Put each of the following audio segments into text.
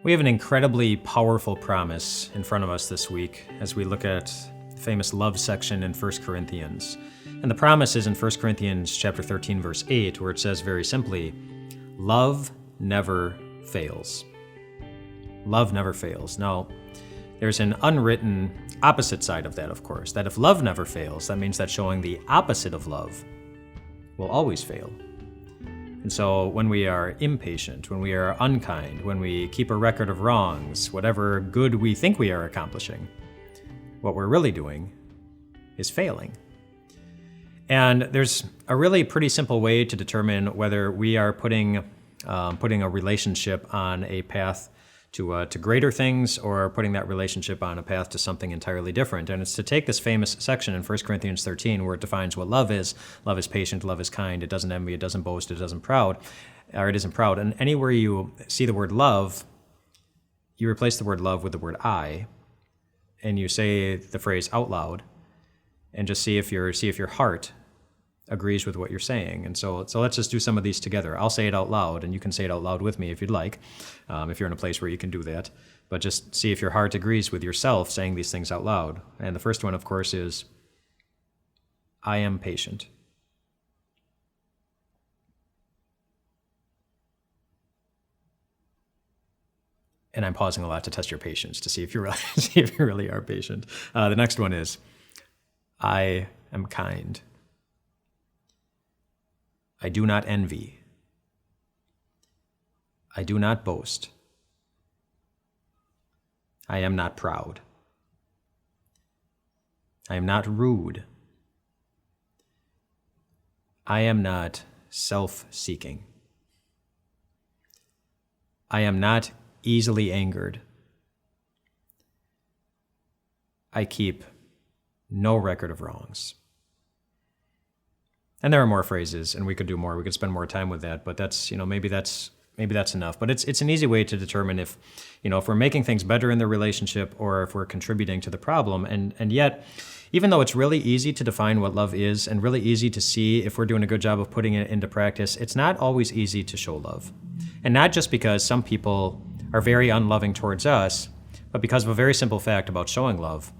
We have an incredibly powerful promise in front of us this week as we look at the famous love section in 1 Corinthians. And the promise is in 1 Corinthians chapter 13, verse 8, where it says very simply, love never fails. Love never fails. Now, there's an unwritten opposite side of that, of course, that if love never fails, that means that showing the opposite of love will always fail. And so when we are impatient, when we are unkind, when we keep a record of wrongs, whatever good we think we are accomplishing, what we're really doing is failing. And there's a really pretty simple way to determine whether we are putting a relationship on a path to greater things or putting that relationship on a path to something entirely different. And it's to take this famous section in 1 Corinthians 13 where it defines what love is. Love is patient, love is kind, it doesn't envy, it doesn't boast, it isn't proud. And anywhere you see the word love, you replace the word love with the word I, and you say the phrase out loud, and just see if your heart agrees with what you're saying. And so let's just do some of these together. I'll say it out loud, and you can say it out loud with me if you'd like, if you're in a place where you can do that. But just see if your heart agrees with yourself saying these things out loud. And the first one, of course, is, I am patient. And I'm pausing a lot to test your patience to see if you really are patient. The next one is, I am kind. I do not envy. I do not boast. I am not proud. I am not rude. I am not self-seeking. I am not easily angered. I keep no record of wrongs. And there are more phrases, and we could do more. We could spend more time with that, but that's, maybe that's enough. But it's an easy way to determine if we're making things better in the relationship or if we're contributing to the problem. And yet, even though it's really easy to define what love is and really easy to see if we're doing a good job of putting it into practice, it's not always easy to show love. And not just because some people are very unloving towards us, but because of a very simple fact about showing love,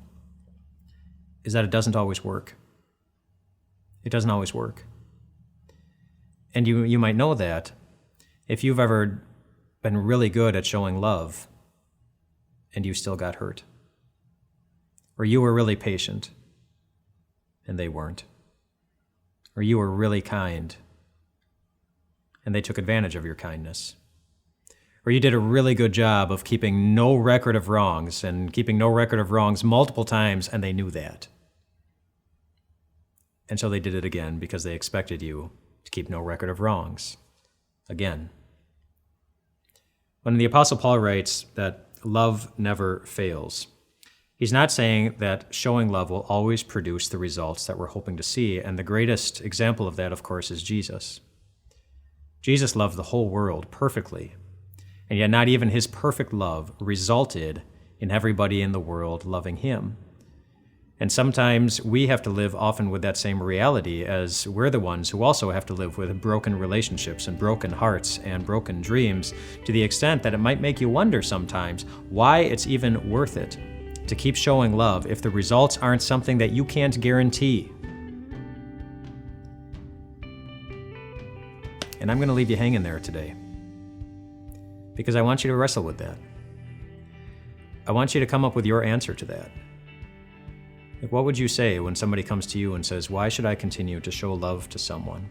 is that it doesn't always work. It doesn't always work. And you might know that if you've ever been really good at showing love and you still got hurt. Or you were really patient and they weren't. Or you were really kind and they took advantage of your kindness. Or you did a really good job of keeping no record of wrongs and keeping no record of wrongs multiple times and they knew that. And so they did it again because they expected you to keep no record of wrongs. Again. When the Apostle Paul writes that love never fails, he's not saying that showing love will always produce the results that we're hoping to see. And the greatest example of that, of course, is Jesus. Jesus loved the whole world perfectly. And yet not even his perfect love resulted in everybody in the world loving him. And sometimes we have to live often with that same reality as we're the ones who also have to live with broken relationships and broken hearts and broken dreams to the extent that it might make you wonder sometimes why it's even worth it to keep showing love if the results aren't something that you can't guarantee. And I'm going to leave you hanging there today because I want you to wrestle with that. I want you to come up with your answer to that. Like, what would you say when somebody comes to you and says, why should I continue to show love to someone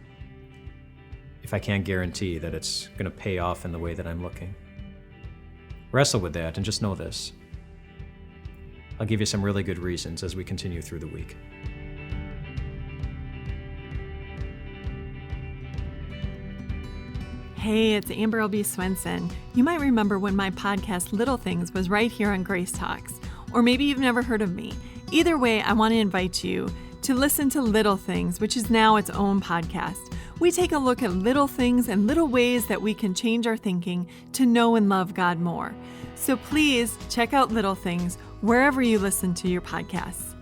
if I can't guarantee that it's going to pay off in the way that I'm looking? Wrestle with that and just know this. I'll give you some really good reasons as we continue through the week. Hey, it's Amber L.B. Swenson. You might remember when my podcast Little Things was right here on Grace Talks, or maybe you've never heard of me. Either way, I want to invite you to listen to Little Things, which is now its own podcast. We take a look at little things and little ways that we can change our thinking to know and love God more. So please check out Little Things wherever you listen to your podcasts.